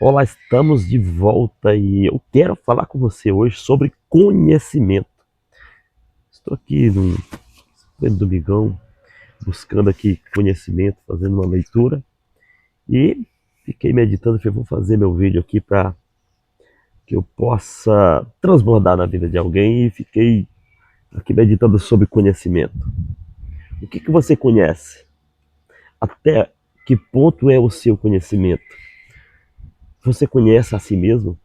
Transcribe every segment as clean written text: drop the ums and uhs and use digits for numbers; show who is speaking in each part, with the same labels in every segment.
Speaker 1: Olá, estamos de volta e eu quero falar com você hoje sobre conhecimento. Estou aqui no pleno domingão, buscando aqui conhecimento, fazendo uma leitura e fiquei meditando, falei, vou fazer meu vídeo aqui para que eu possa transbordar na vida de alguém e fiquei aqui meditando sobre conhecimento. O que você conhece? Até que ponto é o seu conhecimento? Você conhece a si mesmo?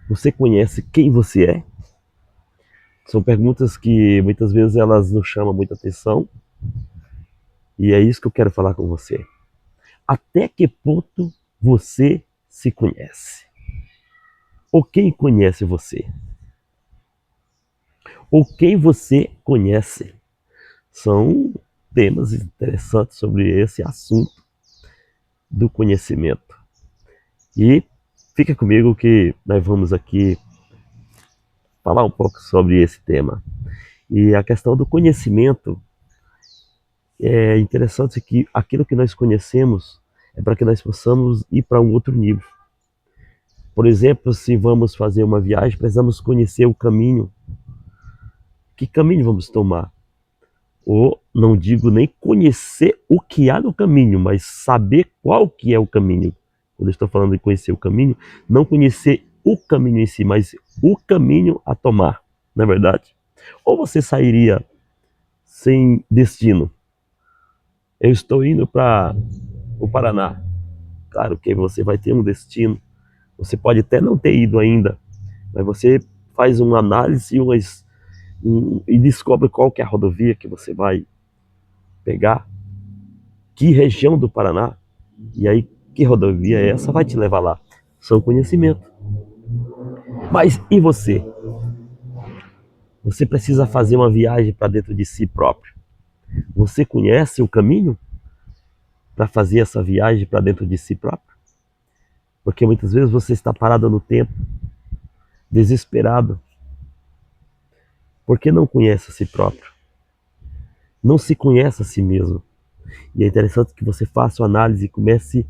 Speaker 1: Você conhece quem você é? São perguntas que muitas vezes elas nos chamam muita atenção e é isso que eu quero falar com você. Até que ponto você se conhece? Ou quem conhece você? Ou quem você conhece? São temas interessantes sobre esse assunto do conhecimento. E fica comigo que nós vamos aqui falar um pouco sobre esse tema. E a questão do conhecimento é interessante que aquilo que nós conhecemos é para que nós possamos ir para um outro nível. Por exemplo, se vamos fazer uma viagem, precisamos conhecer o caminho. Que caminho vamos tomar? Ou não digo nem conhecer o que há no caminho, mas saber qual que é o caminho. Quando eu estou falando de conhecer o caminho, não conhecer o caminho em si, mas o caminho a tomar, não é verdade? Ou você sairia sem destino? Eu estou indo para o Paraná. Claro que você vai ter um destino. Você pode até não ter ido ainda, mas você faz uma análise e descobre qual que é a rodovia que você vai pegar, que região do Paraná, e aí que rodovia é essa vai te levar lá. São conhecimento. Mas e você? Você precisa fazer uma viagem para dentro de si próprio. Você conhece o caminho para fazer essa viagem para dentro de si próprio? Porque muitas vezes você está parado no tempo, desesperado, porque não conhece a si próprio, não se conhece a si mesmo. E é interessante que você faça uma análise e comece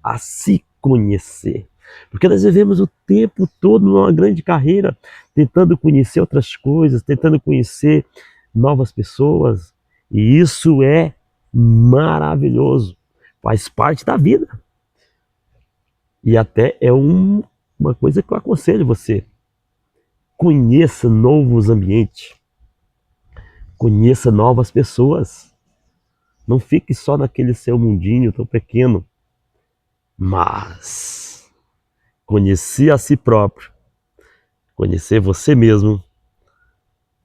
Speaker 1: a se conhecer. Porque nós vivemos o tempo todo numa grande carreira, tentando conhecer outras coisas, tentando conhecer novas pessoas. E isso é maravilhoso, faz parte da vida. E até é uma coisa que eu aconselho você. Conheça novos ambientes, conheça novas pessoas. Não fique só naquele seu mundinho tão pequeno, mas conhecer a si próprio, conhecer você mesmo,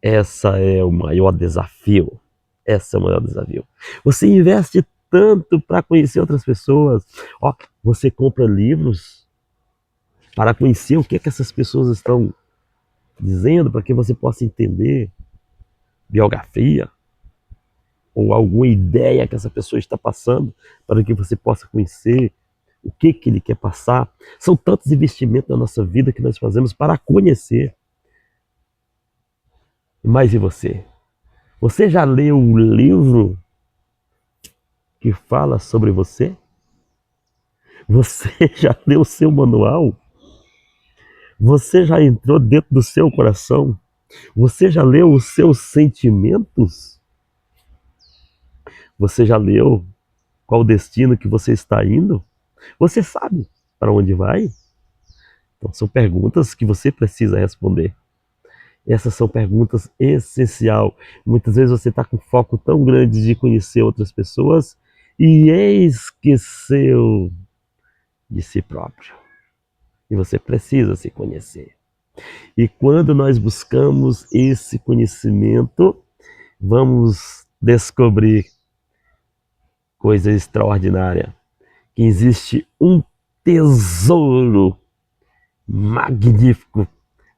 Speaker 1: essa é o maior desafio. Essa é o maior desafio. Você investe tanto para conhecer outras pessoas. Ó, você compra livros para conhecer o que é que essas pessoas estão dizendo, para que você possa entender biografia ou alguma ideia que essa pessoa está passando, para que você possa conhecer o que ele quer passar. São tantos investimentos na nossa vida que nós fazemos para conhecer. Mas e você? Você já leu o livro que fala sobre você? Você já leu o seu manual? Você já entrou dentro do seu coração? Você já leu os seus sentimentos? Você já leu qual o destino que você está indo? Você sabe para onde vai? Então, são perguntas que você precisa responder. Essas são perguntas essenciais. Muitas vezes você está com foco tão grande de conhecer outras pessoas e esqueceu de si próprio. E você precisa se conhecer. E quando nós buscamos esse conhecimento, vamos descobrir coisa extraordinária. Que existe um tesouro magnífico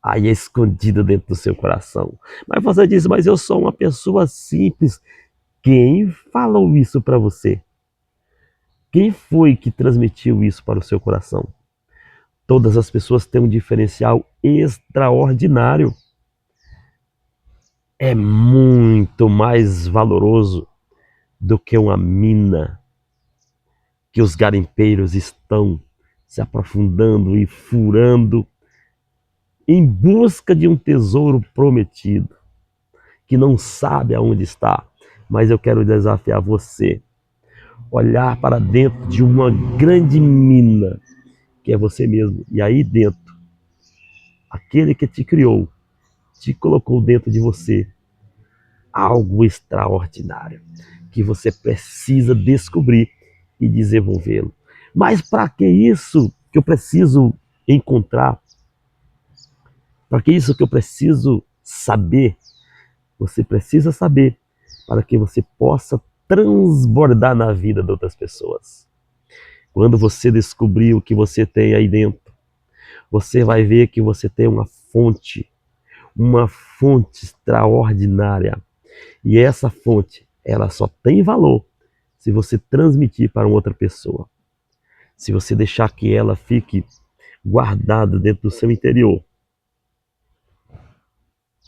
Speaker 1: aí escondido dentro do seu coração. Mas você diz, mas eu sou uma pessoa simples. Quem falou isso para você? Quem foi que transmitiu isso para o seu coração? Todas as pessoas têm um diferencial extraordinário. É muito mais valoroso do que uma mina que os garimpeiros estão se aprofundando e furando em busca de um tesouro prometido, que não sabe aonde está. Mas eu quero desafiar você, olhar para dentro de uma grande mina, que é você mesmo. E aí dentro, aquele que te criou, te colocou dentro de você algo extraordinário, que você precisa descobrir e desenvolvê-lo. Mas para que isso que eu preciso encontrar? Para que isso que eu preciso saber? Você precisa saber para que você possa transbordar na vida de outras pessoas. Quando você descobrir o que você tem aí dentro, você vai ver que você tem uma fonte extraordinária. E essa fonte, ela só tem valor se você transmitir para uma outra pessoa. Se você deixar que ela fique guardada dentro do seu interior,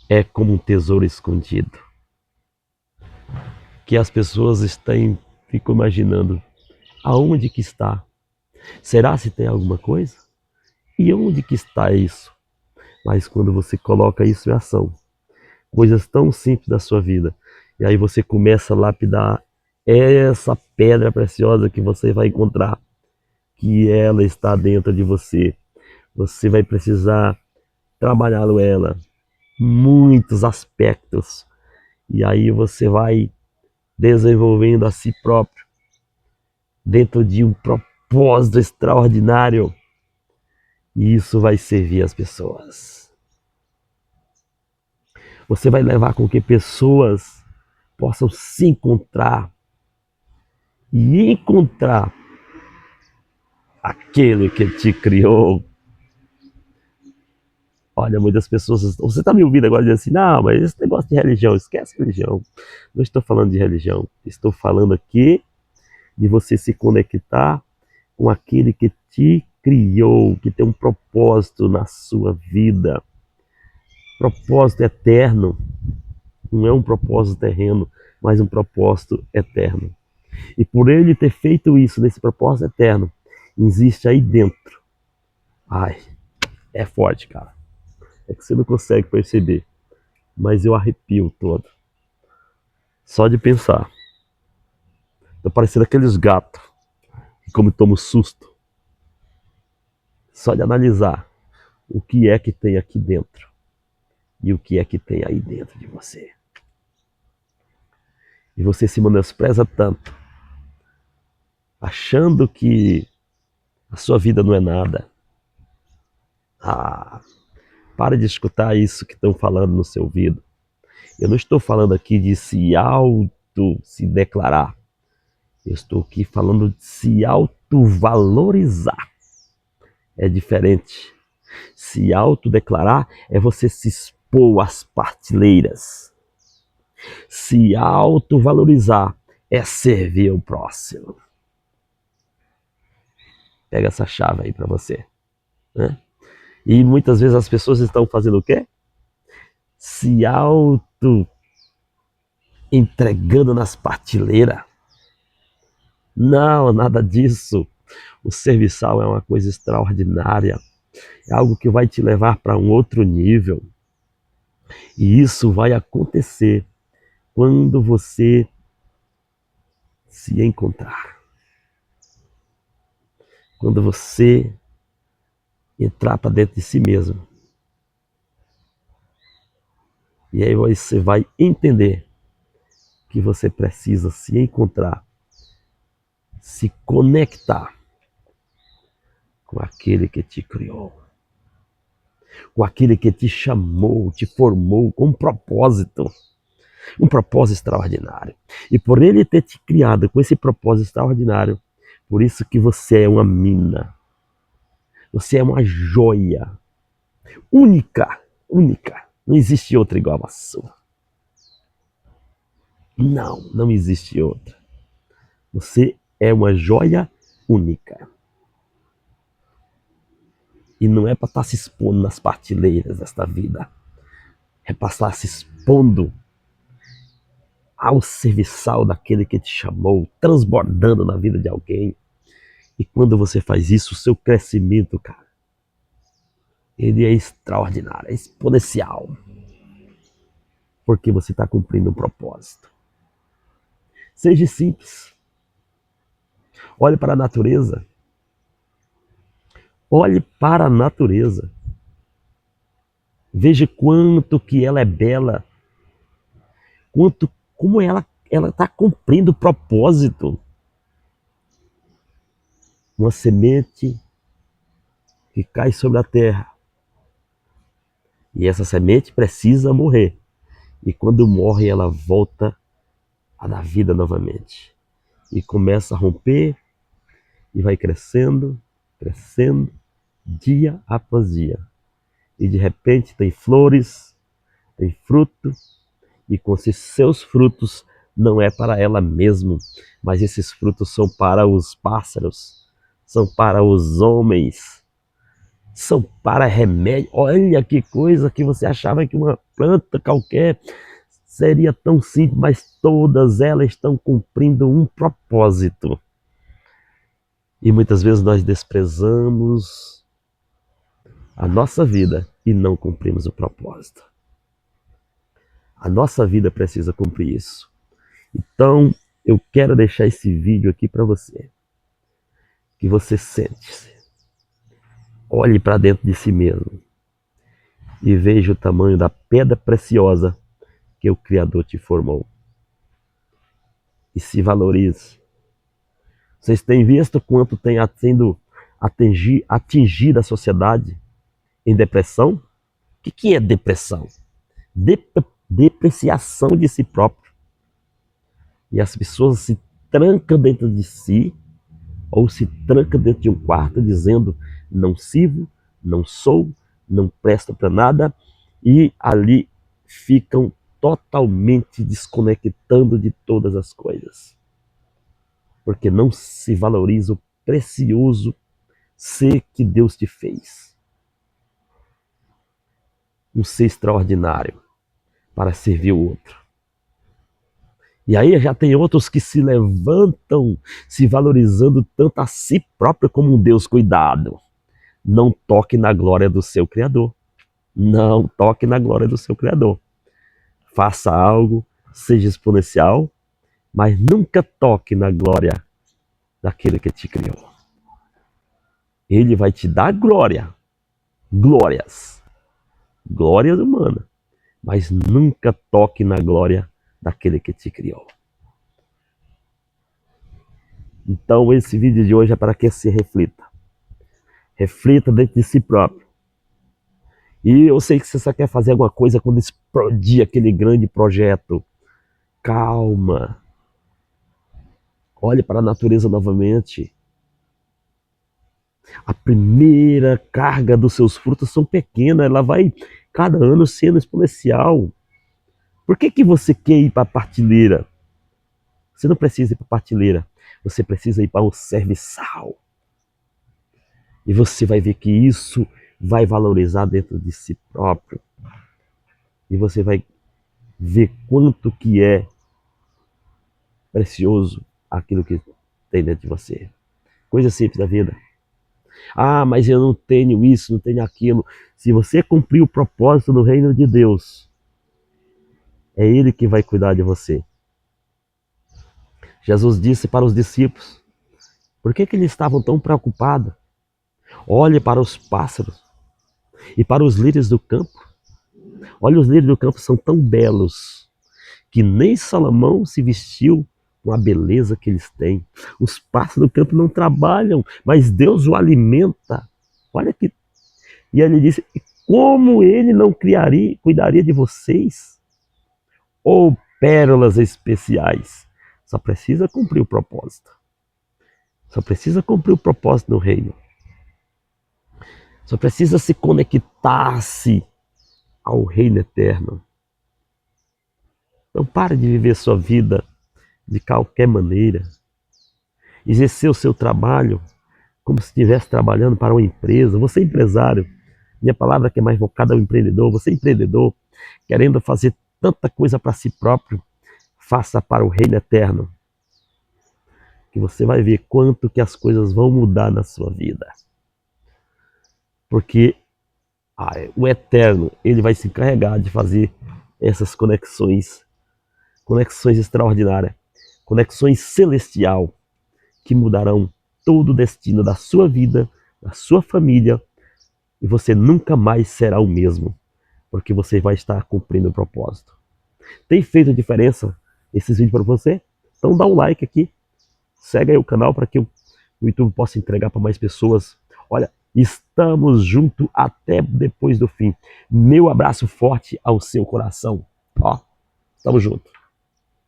Speaker 1: é como um tesouro escondido, que as pessoas ficam imaginando aonde que está. Será se tem alguma coisa? E onde que está isso? Mas quando você coloca isso em ação, coisas tão simples da sua vida, e aí você começa a lapidar essa pedra preciosa que você vai encontrar, que ela está dentro de você. Você vai precisar trabalhar ela, muitos aspectos, e aí você vai desenvolvendo a si próprio dentro de um propósito extraordinário, e isso vai servir as pessoas. Você vai levar com que pessoas possam se encontrar e encontrar aquele que te criou. Olha, muitas pessoas. Você está me ouvindo agora dizendo assim: não, mas esse negócio de religião, esquece religião. Não estou falando de religião. Estou falando aqui de você se conectar com aquele que te criou, que tem um propósito na sua vida. Propósito eterno. Não é um propósito terreno, mas um propósito eterno. E por ele ter feito isso nesse propósito eterno, existe aí dentro. Ai, é forte, cara. É que você não consegue perceber. Mas eu arrepio todo. Só de pensar. Tô parecendo aqueles gatos que como tomam susto. Só de analisar o que é que tem aqui dentro. E o que é que tem aí dentro de você. E você se menospreza tanto, achando que a sua vida não é nada. Ah, para de escutar isso que estão falando no seu ouvido. Eu não estou falando aqui de se declarar. Eu estou aqui falando de se autovalorizar. É diferente. Se autodeclarar é você se expor às partilheiras. Se autovalorizar é servir o próximo. Pega essa chave aí para você. Né? E muitas vezes as pessoas estão fazendo o quê? Se auto entregando nas partilheiras. Não, nada disso. O serviçal é uma coisa extraordinária. É algo que vai te levar para um outro nível. E isso vai acontecer quando você se encontrar. Quando você entrar para dentro de si mesmo. E aí você vai entender que você precisa se encontrar, se conectar com aquele que te criou, com aquele que te chamou, te formou com um propósito extraordinário. E por ele ter te criado com esse propósito extraordinário, por isso que você é uma mina, você é uma joia, única, única. Não existe outra igual a sua. Não, não existe outra. Você é uma joia única. E não é para estar se expondo nas partilheiras desta vida. É para estar se expondo ao serviçal daquele que te chamou, transbordando na vida de alguém. E quando você faz isso, o seu crescimento, cara, ele é extraordinário, é exponencial. Porque você está cumprindo um propósito. Seja simples. Olhe para a natureza. Olhe para a natureza. Veja quanto que ela é bela. Como ela está cumprindo o propósito. Uma semente que cai sobre a terra. E essa semente precisa morrer. E quando morre, ela volta a dar vida novamente. E começa a romper e vai crescendo, crescendo, dia após dia. E de repente tem flores, tem fruto, e com esses seus frutos não é para ela mesma, mas esses frutos são para os pássaros, são para os homens, são para remédio. Olha que coisa que você achava que uma planta qualquer seria tão simples, mas todas elas estão cumprindo um propósito. E muitas vezes nós desprezamos a nossa vida e não cumprimos o propósito. A nossa vida precisa cumprir isso. Então, eu quero deixar esse vídeo aqui para você. Que você sente-se. Olhe para dentro de si mesmo. E veja o tamanho da pedra preciosa que o Criador te formou. E se valorize. Vocês têm visto quanto tem sendo atingida a sociedade em depressão? O que é depressão? Depreciação de si próprio. E as pessoas se trancam dentro de si, ou se trancam dentro de um quarto dizendo: não sirvo, não sou, não presto para nada, e ali ficam totalmente desconectando de todas as coisas. Porque não se valoriza o precioso ser que Deus te fez. Um ser extraordinário para servir o outro. E aí já tem outros que se levantam se valorizando tanto a si próprio como um Deus. Cuidado. Não toque na glória do seu Criador. Não toque na glória do seu Criador. Faça algo, seja exponencial, mas nunca toque na glória daquele que te criou. Ele vai te dar glória, glórias humanas, mas nunca toque na glória daquele que te criou. Então esse vídeo de hoje é para que se reflita. Reflita dentro de si próprio. E eu sei que você só quer fazer alguma coisa quando explodir aquele grande projeto. Calma. Olhe para a natureza novamente. A primeira carga dos seus frutos são pequenas, ela vai cada ano sendo exponencial. Por que você quer ir para a partilheira? Você não precisa ir para a partilheira, você precisa ir para o serviçal. E você vai ver que isso vai valorizar dentro de si próprio. E você vai ver quanto que é precioso aquilo que tem dentro de você. Coisa simples da vida. Ah, mas eu não tenho isso, não tenho aquilo. Se você cumprir o propósito do reino de Deus, é Ele que vai cuidar de você. Jesus disse para os discípulos, por que eles estavam tão preocupados? Olhe para os pássaros e para os lírios do campo. Olha, os lírios do campo são tão belos que nem Salomão se vestiu com a beleza que eles têm. Os pássaros do campo não trabalham, mas Deus o alimenta. Olha que... E ele disse, como ele não cuidaria de vocês? Ou pérolas especiais. Só precisa cumprir o propósito. Só precisa cumprir o propósito no reino. Só precisa se conectar-se ao reino eterno. Não pare de viver sua vida de qualquer maneira. Exercer o seu trabalho como se estivesse trabalhando para uma empresa. Você é empresário. Minha palavra que é mais voltada ao empreendedor. Você é empreendedor, querendo fazer tanta coisa para si próprio. Faça para o reino eterno. que você vai ver quanto que as coisas vão mudar na sua vida. Porque o Eterno, ele vai se encarregar de fazer essas conexões extraordinárias, conexões celestial, que mudarão todo o destino da sua vida, da sua família, e você nunca mais será o mesmo, porque você vai estar cumprindo o propósito. Tem feito diferença esses vídeos para você? Então dá um like aqui, segue aí o canal para que o YouTube possa entregar para mais pessoas. Olha, estamos juntos até depois do fim. Meu abraço forte ao seu coração. Ó, estamos juntos.